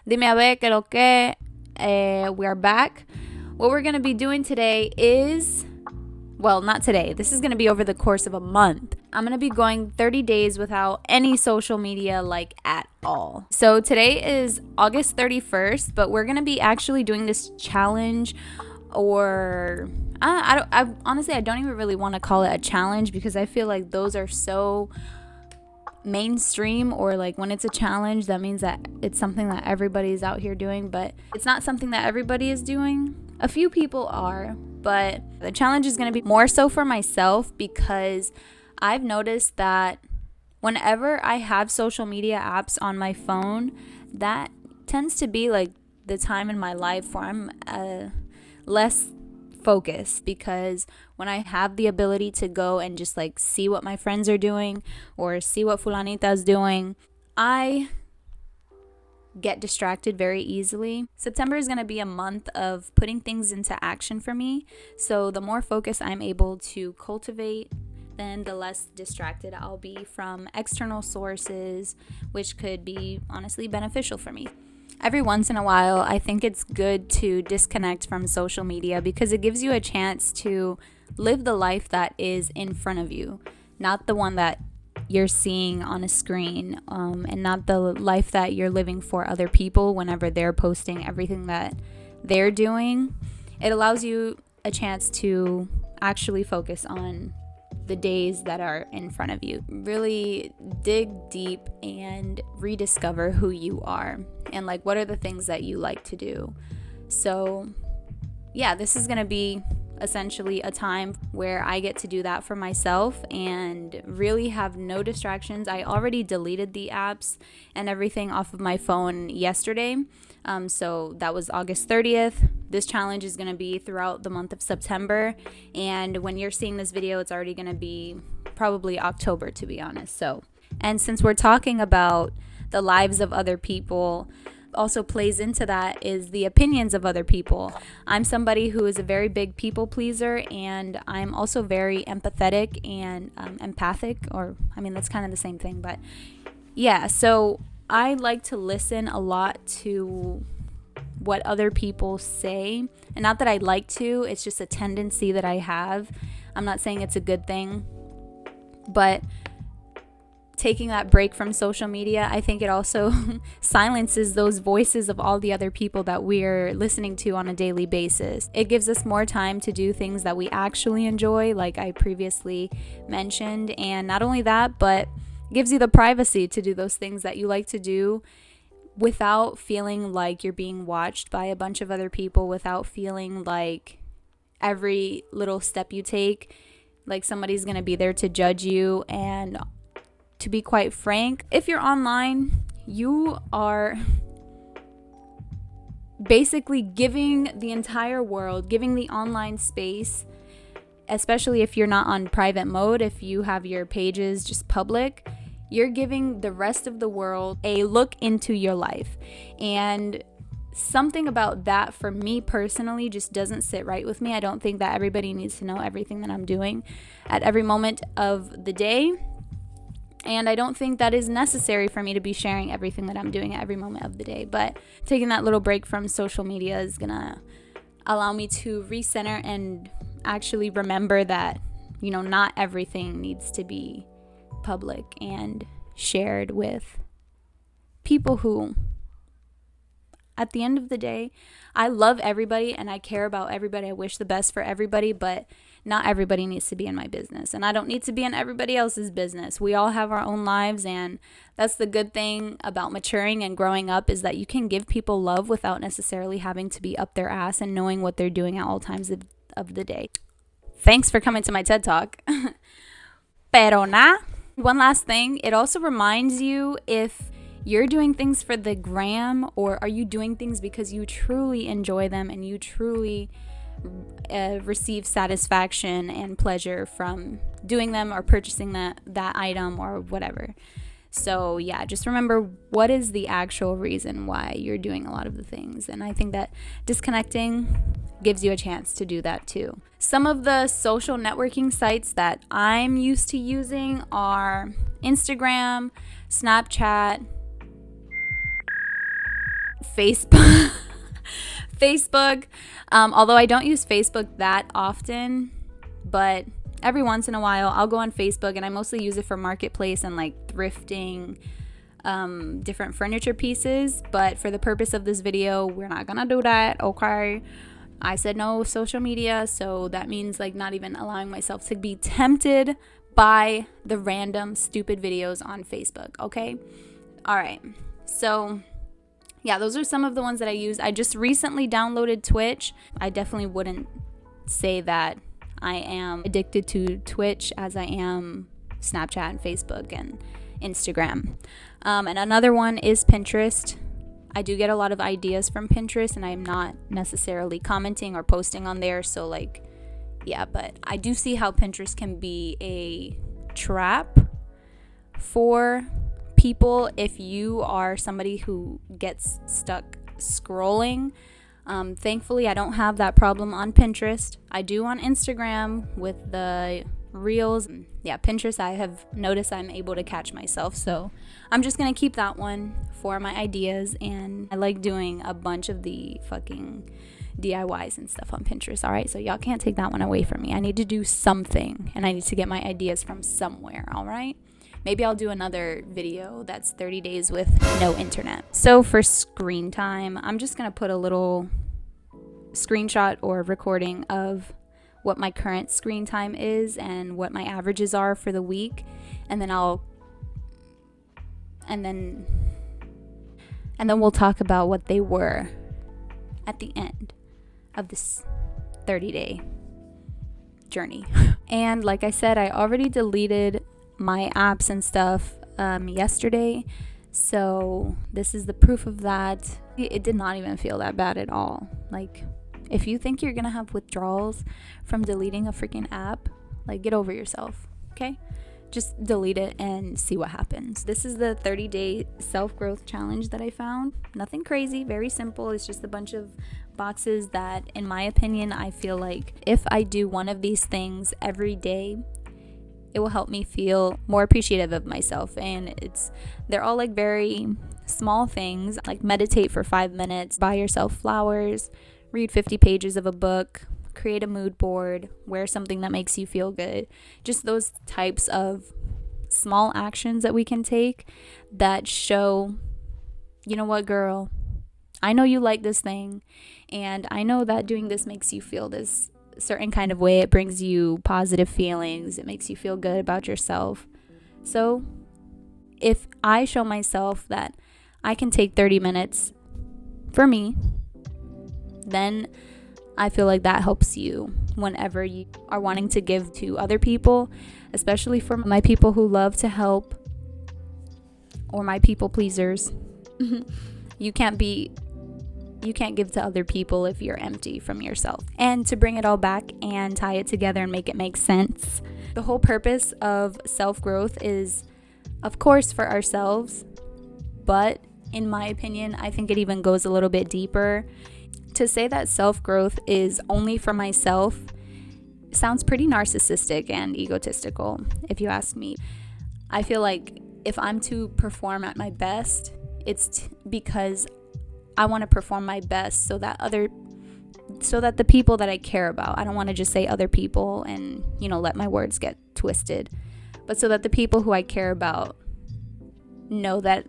Dime a ver que lo que. We are back. What we're going to be doing today is, well, not today. This is going to be over the course of a month. I'm going to be going 30 days without any social media, like, at all. So today is August 31st, but we're going to be actually doing this challenge, or I honestly, I don't even really want to call it a challenge, because I feel like those are so mainstream, or like when it's a challenge, that means that it's something that everybody's out here doing, but it's not something that everybody is doing. A few people are, but the challenge is going to be more so for myself, because I've noticed that whenever I have social media apps on my phone, that tends to be like the time in my life where I'm less focused, because when I have the ability to go and just like see what my friends are doing or see what fulanita's doing, I get distracted very easily. September is going to be a month of putting things into action for me, so the more focus I'm able to cultivate, then the less distracted I'll be from external sources, which could be honestly beneficial for me. Every once in a while, I think it's good to disconnect from social media, because it gives you a chance to live the life that is in front of you, not the one that you're seeing on a screen, and not the life that you're living for other people whenever they're posting everything that they're doing. It allows you a chance to actually focus on the days that are in front of you. Really dig deep and rediscover who you are, and like what are the things that you like to do. So yeah, this is going to be essentially a time where I get to do that for myself and really have no distractions. I already deleted the apps and everything off of my phone yesterday. So that was August 30th. This challenge is going to be throughout the month of September. And when you're seeing this video, it's already going to be probably October, to be honest. So, and since we're talking about the lives of other people, also plays into that is the opinions of other people. I'm somebody who is a very big people pleaser, and I'm also very empathetic and empathic, or I mean, that's kind of the same thing, but yeah, so I like to listen a lot to what other people say, and not that I like to, it's just a tendency that I have. I'm not saying it's a good thing, but taking that break from social media, I think it also silences those voices of all the other people that we're listening to on a daily basis. It gives us more time to do things that we actually enjoy, like I previously mentioned. And not only that, but gives you the privacy to do those things that you like to do without feeling like you're being watched by a bunch of other people, without feeling like every little step you take, like somebody's going to be there to judge you. And to be quite frank, if you're online, you are basically giving the entire world, giving the online space, especially if you're not on private mode, if you have your pages just public, you're giving the rest of the world a look into your life. And something about that, for me personally, just doesn't sit right with me. I don't think that everybody needs to know everything that I'm doing at every moment of the day. And I don't think that is necessary for me to be sharing everything that I'm doing at every moment of the day. But taking that little break from social media is going to allow me to recenter and actually remember that, you know, not everything needs to be public and shared with people who, at the end of the day, I love everybody and I care about everybody. I wish the best for everybody, but not everybody needs to be in my business, and I don't need to be in everybody else's business. We all have our own lives, and that's the good thing about maturing and growing up, is that you can give people love without necessarily having to be up their ass and knowing what they're doing at all times of the day. Thanks for coming to my TED Talk. Pero na. One last thing, it also reminds you if you're doing things for the gram, or are you doing things because you truly enjoy them and you truly receive satisfaction and pleasure from doing them or purchasing that item or whatever. So yeah, just remember what is the actual reason why you're doing a lot of the things. And I think that disconnecting gives you a chance to do that too. Some of the social networking sites that I'm used to using are Instagram, Snapchat, Facebook. Facebook. Although I don't use Facebook that often, but every once in a while I'll go on Facebook, and I mostly use it for marketplace and like thrifting different furniture pieces. But for the purpose of this video, we're not gonna do that, okay? I said no social media, so that means like not even allowing myself to be tempted by the random stupid videos on Facebook, okay? All right, so yeah, those are some of the ones that I use. I just recently downloaded Twitch. I definitely wouldn't say that I am addicted to Twitch as I am Snapchat and Facebook and Instagram. And another one is Pinterest. I do get a lot of ideas from Pinterest, and I'm not necessarily commenting or posting on there. So like, yeah, but I do see how Pinterest can be a trap for people if you are somebody who gets stuck scrolling. Thankfully, I don't have that problem on Pinterest. I do on Instagram with the reels. Yeah, Pinterest, I have noticed I'm able to catch myself. So I'm just going to keep that one for my ideas. And I like doing a bunch of the fucking DIYs and stuff on Pinterest. All right, so y'all can't take that one away from me. I need to do something, and I need to get my ideas from somewhere. All right. Maybe I'll do another video that's 30 days with no internet. So for screen time, I'm just going to put a little screenshot or recording of what my current screen time is and what my averages are for the week. And then we'll talk about what they were at the end of this 30-day journey. And like I said, I already deleted my apps and stuff yesterday, so this is the proof of that. It did not even feel that bad at all. Like, if you think you're gonna have withdrawals from deleting a freaking app, like, get over yourself, okay? Just delete it and see what happens. This is the 30-day self-growth challenge that I found. Nothing crazy, very simple. It's just a bunch of boxes that, in my opinion, I feel like if I do one of these things every day, it will help me feel more appreciative of myself. And they're all like very small things, like meditate for 5 minutes, buy yourself flowers, read 50 pages of a book, create a mood board, wear something that makes you feel good. Just those types of small actions that we can take that show, you know what, girl, I know you like this thing, and I know that doing this makes you feel this certain kind of way. It brings you positive feelings. It makes you feel good about yourself. So if I show myself that I can take 30 minutes for me, then I feel like that helps you whenever you are wanting to give to other people, especially for my people who love to help or my people pleasers. You can't give to other people if you're empty from yourself. And to bring it all back and tie it together and make it make sense, the whole purpose of self-growth is, of course, for ourselves, but in my opinion, I think it even goes a little bit deeper. To say that self-growth is only for myself sounds pretty narcissistic and egotistical, if you ask me. I feel like if I'm to perform at my best, it's because I want to perform my best so that the people that I care about, I don't want to just say other people and, let my words get twisted, but so that the people who I care about know that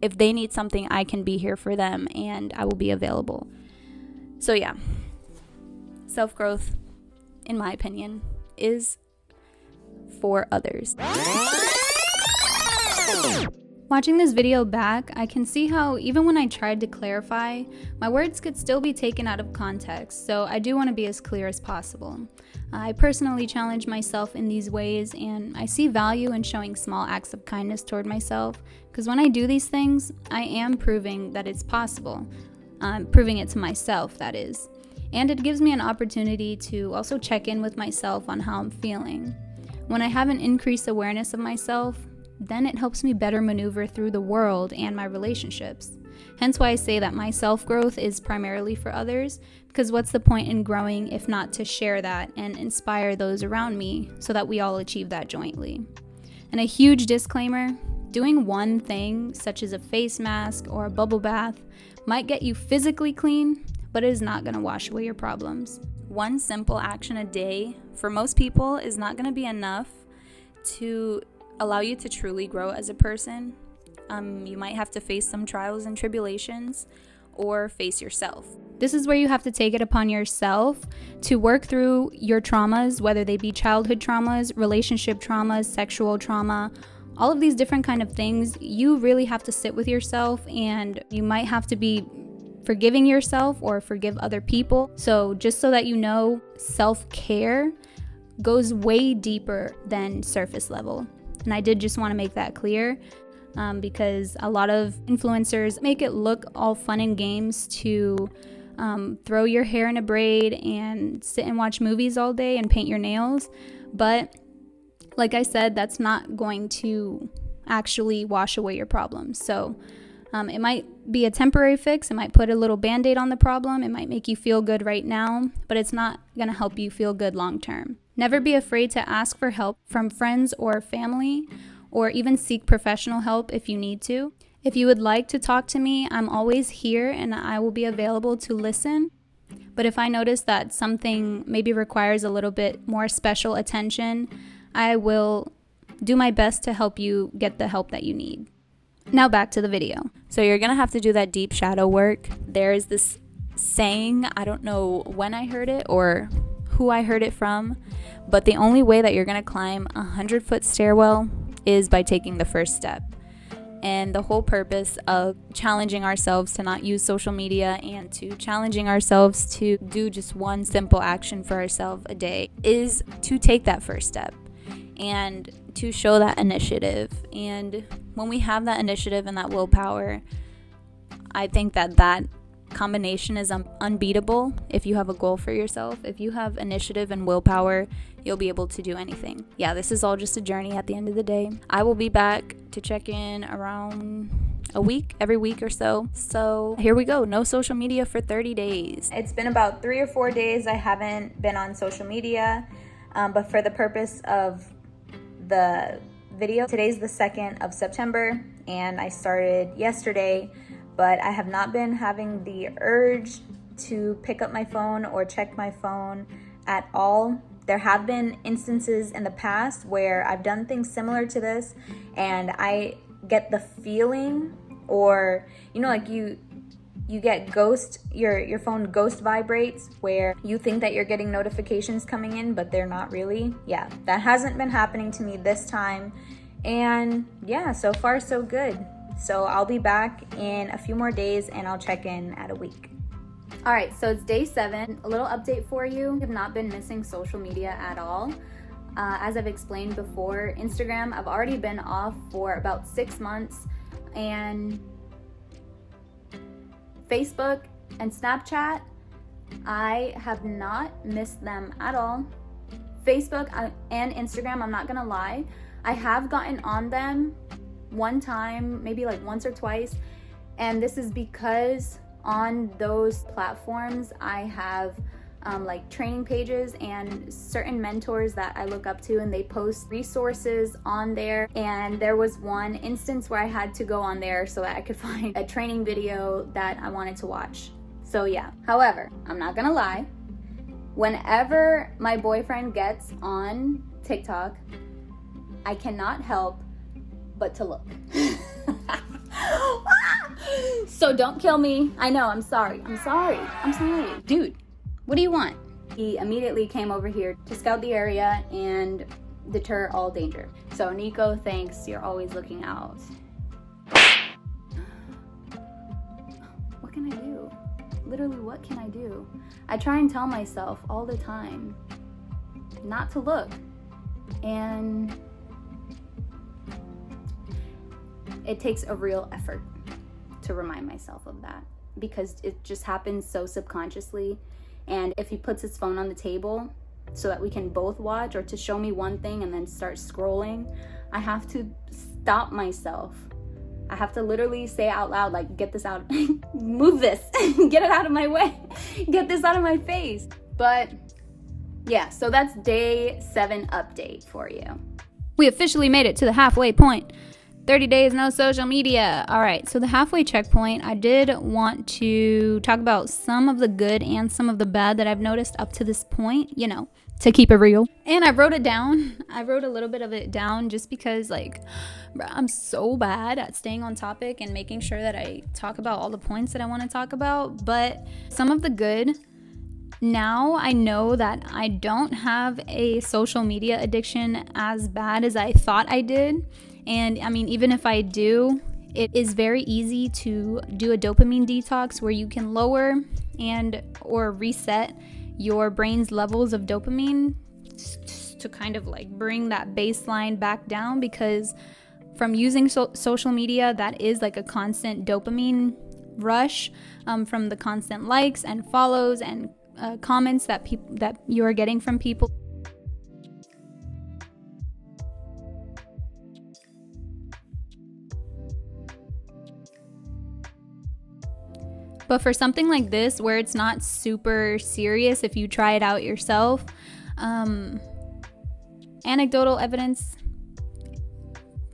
if they need something, I can be here for them and I will be available. So yeah, self-growth, in my opinion, is for others. Watching this video back, I can see how even when I tried to clarify, my words could still be taken out of context, so I do want to be as clear as possible. I personally challenge myself in these ways, and I see value in showing small acts of kindness toward myself, because when I do these things, I am proving that it's possible. I'm proving it to myself, that is. And it gives me an opportunity to also check in with myself on how I'm feeling. When I have an increased awareness of myself, then it helps me better maneuver through the world and my relationships. Hence why I say that my self-growth is primarily for others, because what's the point in growing if not to share that and inspire those around me so that we all achieve that jointly? And a huge disclaimer, Doing one thing, such as a face mask or a bubble bath, might get you physically clean, but it is not going to wash away your problems. One simple action a day for most people is not going to be enough to allow you to truly grow as a person. You might have to face some trials and tribulations or face yourself. This is where you have to take it upon yourself to work through your traumas, whether they be childhood traumas, relationship traumas, sexual trauma, all of these different kind of things. You really have to sit with yourself, and you might have to be forgiving yourself or forgive other people. So just so that you know, self-care goes way deeper than surface level. And I did just want to make that clear. Because a lot of influencers make it look all fun and games to throw your hair in a braid and sit and watch movies all day and paint your nails. But like I said, that's not going to actually wash away your problems. So it might be a temporary fix. It might put a little band-aid on the problem. It might make you feel good right now, but it's not going to help you feel good long term. Never be afraid to ask for help from friends or family, or even seek professional help if you need to. If you would like to talk to me, I'm always here and I will be available to listen. But if I notice that something maybe requires a little bit more special attention, I will do my best to help you get the help that you need. Now back to the video. So you're gonna have to do that deep shadow work. There is this saying, I don't know when I heard it or who I heard it from, but the only way that you're gonna climb a 100-foot stairwell is by taking the first step. And the whole purpose of challenging ourselves to not use social media and to challenging ourselves to do just one simple action for ourselves a day is to take that first step and to show that initiative. And when we have that initiative and that willpower, I think that combination is unbeatable. If you have a goal for yourself, if you have initiative and willpower, you'll be able to do anything. Yeah, this is all just a journey at the end of the day. I will be back to check in around every week or so. So here we go. No social media for 30 days. It's been about 3 or 4 days I haven't been on social media, but for the purpose of the video, today's the 2nd of September and I started yesterday, but I have not been having the urge to pick up my phone or check my phone at all. There have been instances in the past where I've done things similar to this and I get the feeling, or like you get your phone ghost vibrates, where you think that you're getting notifications coming in but they're not really. Yeah, that hasn't been happening to me this time, and yeah, so far so good. So I'll be back in a few more days and I'll check in at a week. All right, so it's day 7. A little update for you. I have not been missing social media at all. As I've explained before, Instagram, I've already been off for about 6 months, and Facebook and Snapchat, I have not missed them at all. Facebook and Instagram, I'm not gonna lie, I have gotten on them one time, maybe like once or twice, and this is because on those platforms I have like training pages and certain mentors that I look up to, and they post resources on there. And there was one instance where I had to go on there so that I could find a training video that I wanted to watch. So yeah, however, I'm not gonna lie, whenever my boyfriend gets on TikTok, I cannot help but to look. So don't kill me. I know, I'm sorry. Dude, what do you want? He immediately came over here to scout the area and deter all danger. So Nico, thanks, you're always looking out. What can I do? Literally, what can I do? I try and tell myself all the time not to look, and it takes a real effort to remind myself of that, because it just happens so subconsciously. And if he puts his phone on the table so that we can both watch, or to show me one thing and then start scrolling, I have to stop myself. I have to literally say out loud, like, get this out, move this, get it out of my way, get this out of my face. But yeah, so that's day 7 update for you. We officially made it to the halfway point. 30 days, no social media. All right, so the halfway checkpoint, I did want to talk about some of the good and some of the bad that I've noticed up to this point, you know, to keep it real. And I wrote it down. I wrote a little bit of it down just because, like, I'm so bad at staying on topic and making sure that I talk about all the points that I want to talk about. But some of the good, now I know that I don't have a social media addiction as bad as I thought I did. And I mean, even if I do, it is very easy to do a dopamine detox where you can lower and or reset your brain's levels of dopamine to kind of like bring that baseline back down, because from using social media, that is like a constant dopamine rush from the constant likes and follows and comments that you are getting from people. But for something like this, where it's not super serious if you try it out yourself, anecdotal evidence,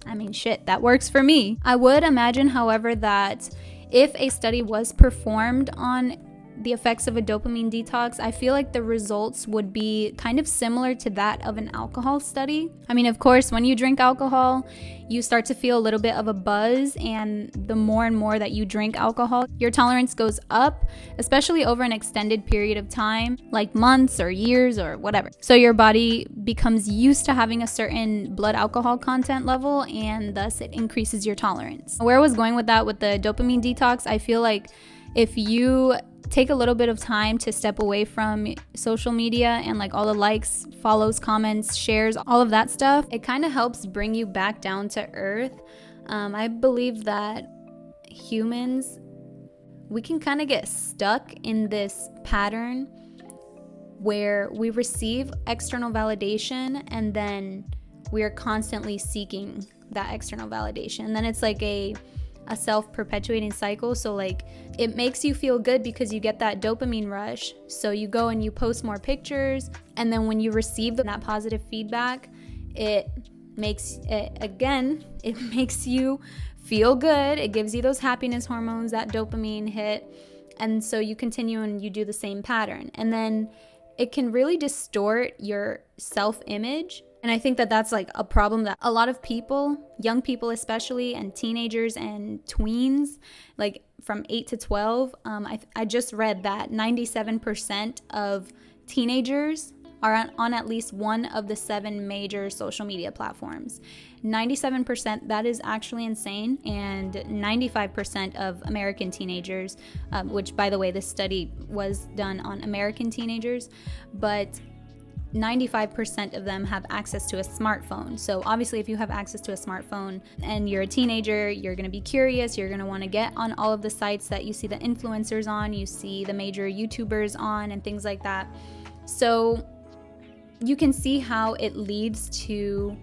I mean, shit, that works for me. I would imagine, however, that if a study was performed on the effects of a dopamine detox, I feel like the results would be kind of similar to that of an alcohol study. I mean, of course, when you drink alcohol, you start to feel a little bit of a buzz, and the more and more that you drink alcohol, your tolerance goes up, especially over an extended period of time, like months or years or whatever. So your body becomes used to having a certain blood alcohol content level, and thus it increases your tolerance. Where I was going with that with the dopamine detox, I feel like if you take a little bit of time to step away from social media and like all the likes, follows, comments, shares, all of that stuff, it kind of helps bring you back down to earth. I believe that humans, we can kind of get stuck in this pattern where we receive external validation and then we are constantly seeking that external validation. And then it's like a self-perpetuating cycle. So like it makes you feel good because you get that dopamine rush, so you go and you post more pictures, and then when you receive that positive feedback, it makes you feel good. It gives you those happiness hormones, that dopamine hit, and so you continue and you do the same pattern, and then it can really distort your self-image. And I think that that's like a problem that a lot of people, young people especially, and teenagers and tweens, like from 8 to 12, I just read that 97% of teenagers are on at least one of the 7 major social media platforms. 97%, that is actually insane. And 95% of American teenagers, which by the way, this study was done on American teenagers, but 95% of them have access to a smartphone. So obviously if you have access to a smartphone and you're a teenager, you're going to be curious, you're going to want to get on all of the sites that you see the influencers on, you see the major YouTubers on, and things like that. So you can see how it leads to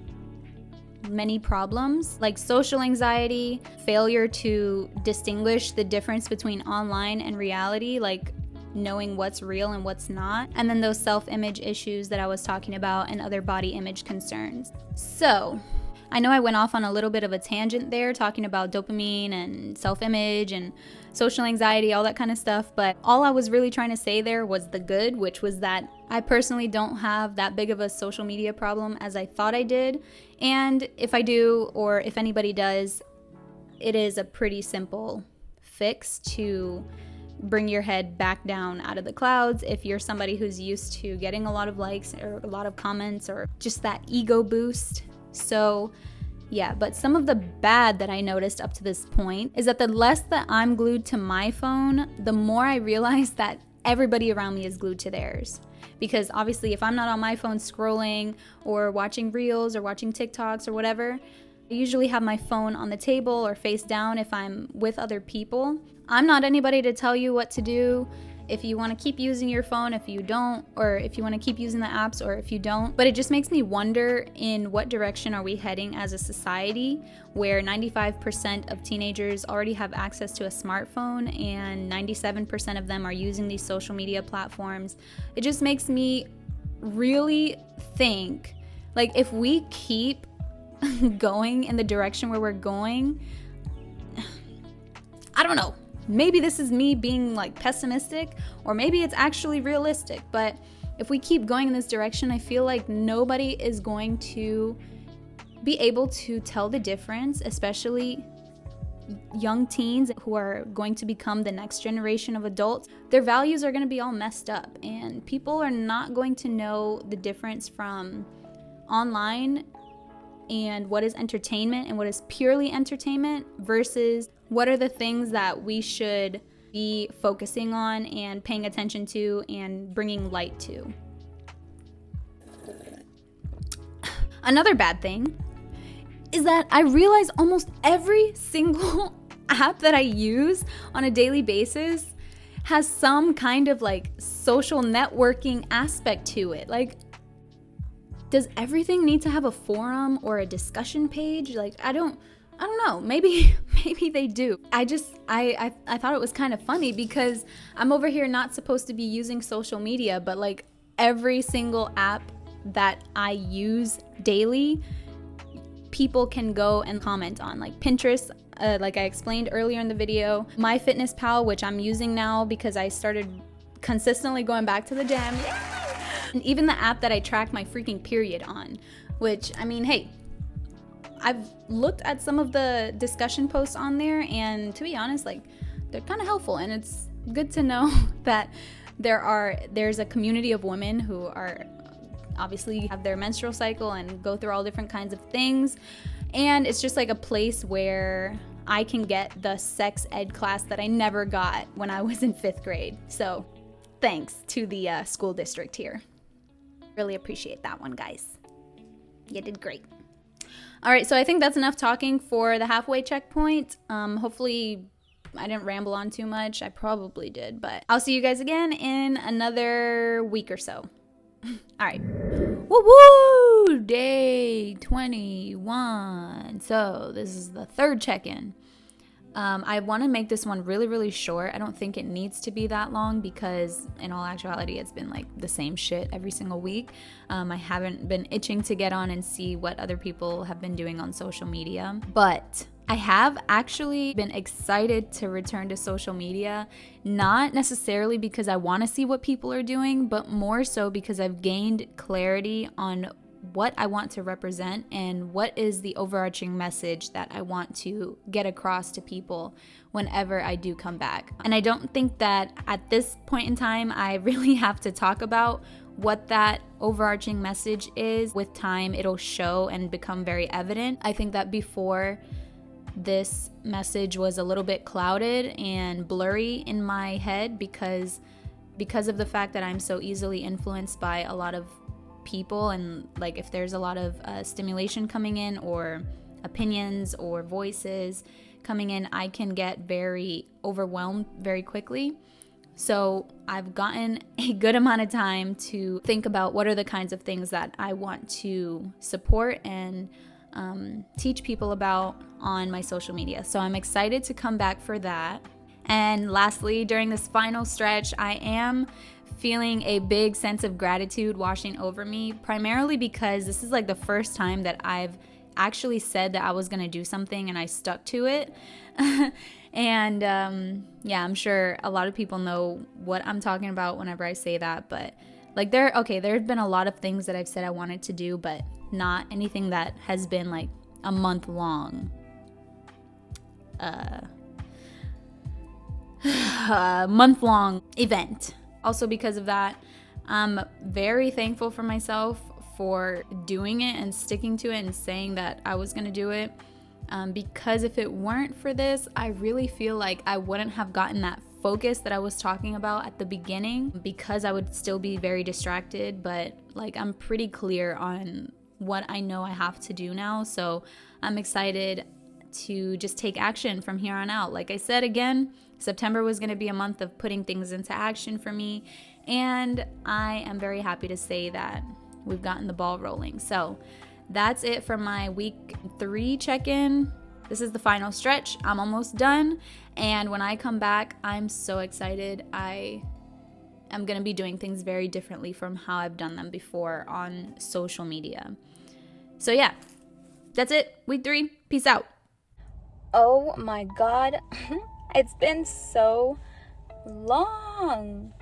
many problems like social anxiety, failure to distinguish the difference between online and reality, like knowing what's real and what's not, and then those self-image issues that I was talking about and other body image concerns. So I know I went off on a little bit of a tangent there talking about dopamine and self-image and social anxiety, all that kind of stuff, but all I was really trying to say there was the good, which was that I personally don't have that big of a social media problem as I thought I did. And if I do, or if anybody does, it is a pretty simple fix to bring your head back down out of the clouds if you're somebody who's used to getting a lot of likes or a lot of comments or just that ego boost. So yeah, but some of the bad that I noticed up to this point is that the less that I'm glued to my phone, the more I realize that everybody around me is glued to theirs. Because obviously if I'm not on my phone scrolling or watching reels or watching TikToks or whatever, I usually have my phone on the table or face down if I'm with other people. I'm not anybody to tell you what to do. If you want to keep using your phone, if you don't, or if you want to keep using the apps, or if you don't. But it just makes me wonder, in what direction are we heading as a society where 95% of teenagers already have access to a smartphone and 97% of them are using these social media platforms. It just makes me really think, like, if we keep going in the direction where we're going, I don't know. Maybe this is me being like pessimistic, or maybe it's actually realistic. But if we keep going in this direction, I feel like nobody is going to be able to tell the difference, especially young teens who are going to become the next generation of adults. Their values are going to be all messed up, and people are not going to know the difference from online and what is entertainment and what is purely entertainment versus what are the things that we should be focusing on and paying attention to and bringing light to. Another bad thing is that I realize almost every single app that I use on a daily basis has some kind of like social networking aspect to it. Like, does everything need to have a forum or a discussion page? Like, I don't know. Maybe they do. I thought it was kind of funny because I'm over here not supposed to be using social media, but like every single app that I use daily, people can go and comment on. Like Pinterest, like I explained earlier in the video, MyFitnessPal, which I'm using now because I started consistently going back to the gym. Yeah! And even the app that I track my freaking period on, which, I mean, hey, I've looked at some of the discussion posts on there, and to be honest, like, they're kind of helpful, and it's good to know that there's a community of women who are obviously have their menstrual cycle and go through all different kinds of things, and it's just like a place where I can get the sex ed class that I never got when I was in 5th grade. So thanks to the school district here. Really appreciate that one, guys. You did great. All right, so I think that's enough talking for the halfway checkpoint. Hopefully I didn't ramble on too much. I probably did, but I'll see you guys again in another week or so. All right. Woo-woo! Day 21. So this is the 3rd check-in. I want to make this one really, really short. I don't think it needs to be that long because in all actuality, it's been like the same shit every single week. I haven't been itching to get on and see what other people have been doing on social media, but I have actually been excited to return to social media, not necessarily because I want to see what people are doing, but more so because I've gained clarity on what I want to represent and what is the overarching message that I want to get across to people whenever I do come back. And I don't think that at this point in time, I really have to talk about what that overarching message is. With time, it'll show and become very evident. I think that before, this message was a little bit clouded and blurry in my head because of the fact that I'm so easily influenced by a lot of people, and like if there's a lot of stimulation coming in or opinions or voices coming in, I can get very overwhelmed very quickly. So I've gotten a good amount of time to think about what are the kinds of things that I want to support and teach people about on my social media. So I'm excited to come back for that. And lastly, during this final stretch, I am feeling a big sense of gratitude washing over me, primarily because this is like the first time that I've actually said that I was going to do something and I stuck to it. And yeah, I'm sure a lot of people know what I'm talking about whenever I say that, but like there's been a lot of things that I've said I wanted to do, but not anything that has been like a month long event. Also, because of that, I'm very thankful for myself for doing it and sticking to it and saying that I was going to do it. Because if it weren't for this, I really feel like I wouldn't have gotten that focus that I was talking about at the beginning, because I would still be very distracted. But like, I'm pretty clear on what I know I have to do now. So I'm excited to just take action from here on out. Like I said, again, September was going to be a month of putting things into action for me, and I am very happy to say that we've gotten the ball rolling. So that's it for my week 3 check-in. This is the final stretch. I'm almost done, and when I come back, I'm so excited. I am going to be doing things very differently from how I've done them before on social media. So yeah, That's it. Week 3. Peace out. Oh my God. It's been so long.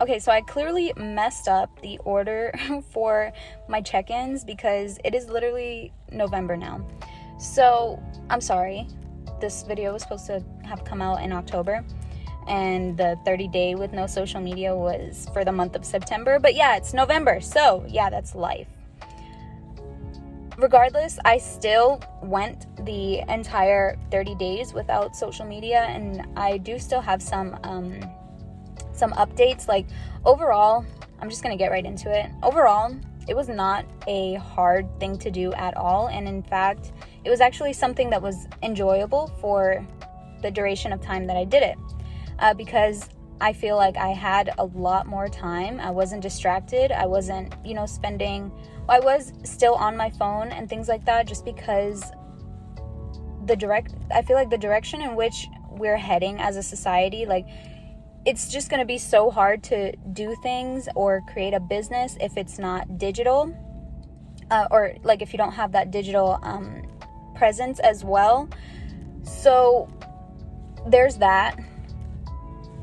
Okay, so I clearly messed up the order for my check-ins because it is literally November now. So I'm sorry. This video was supposed to have come out in October, and the 30-day with no social media was for the month of September. But yeah, it's November. So yeah, that's life. Regardless, I still went the entire 30 days without social media, and I do still have some updates. Like, overall, I'm just gonna get right into it. Overall, it was not a hard thing to do at all, and in fact, it was actually something that was enjoyable for the duration of time that I did it, because I feel like I had a lot more time. I wasn't distracted. I wasn't, I was still on my phone and things like that, just because I feel like the direction in which we're heading as a society, like, it's just going to be so hard to do things or create a business if it's not digital, or like if you don't have that digital presence as well. So there's that.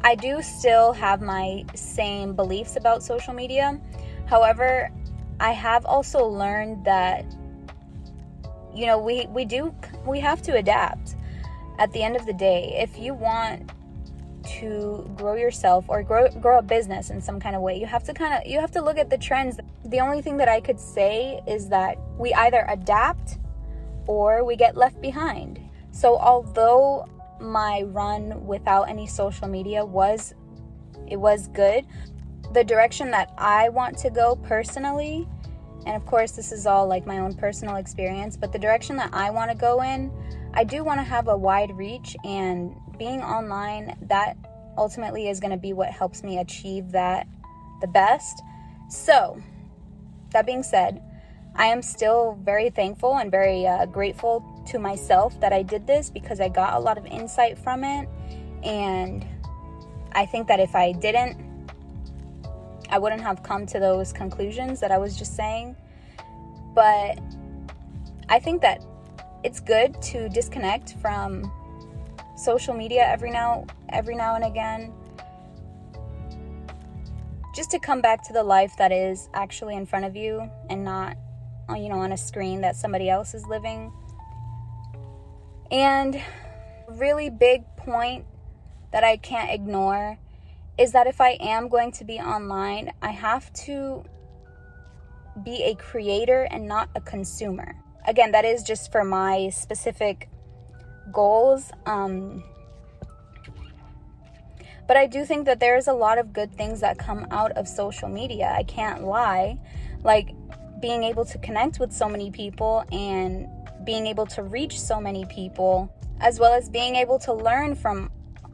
I do still have my same beliefs about social media. However, I have also learned that, we have to adapt. At the end of the day, if you want to grow yourself or grow a business in some kind of way, you have to look at the trends. The only thing that I could say is that we either adapt or we get left behind. So although my run without any social media was good, the direction that I want to go personally, and of course this is all like my own personal experience, but the direction that I want to go in, I do want to have a wide reach, and being online, that ultimately is going to be what helps me achieve that the best. So that being said, I am still very thankful and very grateful to myself that I did this, because I got a lot of insight from it, and I think that if I didn't, I wouldn't have come to those conclusions that I was just saying. But I think that it's good to disconnect from social media every now and again, just to come back to the life that is actually in front of you, and not on a screen that somebody else is living. And a really big point that I can't ignore is that if I am going to be online, I have to be a creator and not a consumer. Again, that is just for my specific goals. But I do think that there's a lot of good things that come out of social media. I can't lie. Like, being able to connect with so many people and being able to reach so many people, as well as being able to learn from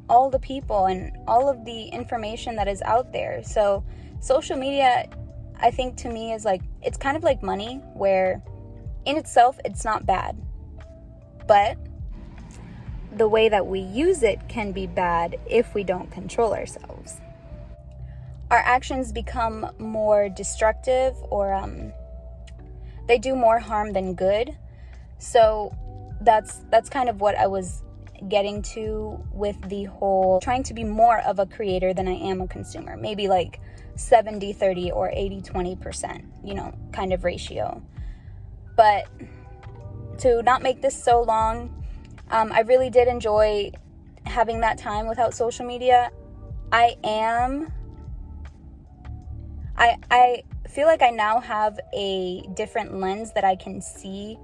all the people and all of the information that is out there. So social media, I think, to me is like, it's kind of like money, where in itself it's not bad, but the way that we use it can be bad if we don't control ourselves. Our actions become more destructive, or they do more harm than good. So that's kind of what I was getting to with the whole trying to be more of a creator than I am a consumer. Maybe like 70-30 or 80-20%, kind of ratio. But to not make this so long, I really did enjoy having that time without social media. I feel like I now have a different lens that I can see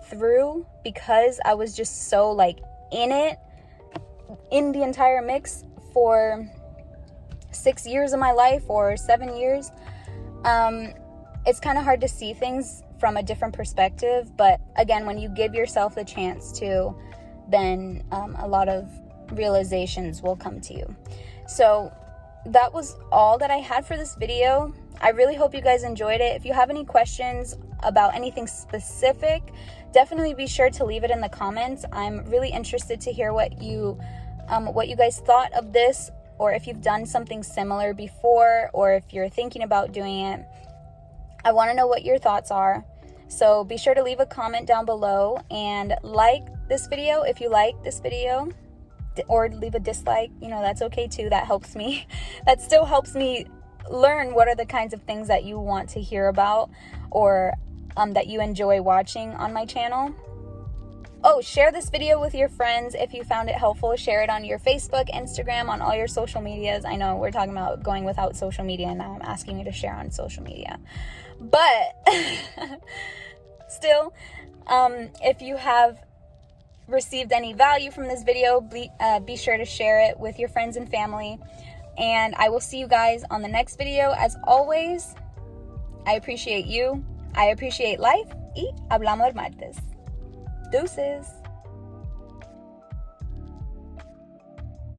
through, because I was just so like in the entire mix for 6 years of my life, or 7 years. It's kind of hard to see things from a different perspective, but again, when you give yourself the chance to, then a lot of realizations will come to you. So that was all that I had for this video. I really hope you guys enjoyed it. If you have any questions about anything specific, definitely be sure to leave it in the comments. I'm really interested to hear what you guys thought of this, or if you've done something similar before, or if you're thinking about doing it. I want to know what your thoughts are. So be sure to leave a comment down below and like this video if you like this video, or leave a dislike. You know, that's okay too. That helps me. That still helps me learn what are the kinds of things that you want to hear about, or that you enjoy watching on my channel. Oh, share this video with your friends if you found it helpful. Share it on your Facebook, Instagram, on all your social medias. I know we're talking about going without social media, and now I'm asking you to share on social media. But still, if you have received any value from this video, be sure to share it with your friends and family. And I will see you guys on the next video. As always, I appreciate you. I appreciate life. Y hablamos el martes. Deuces.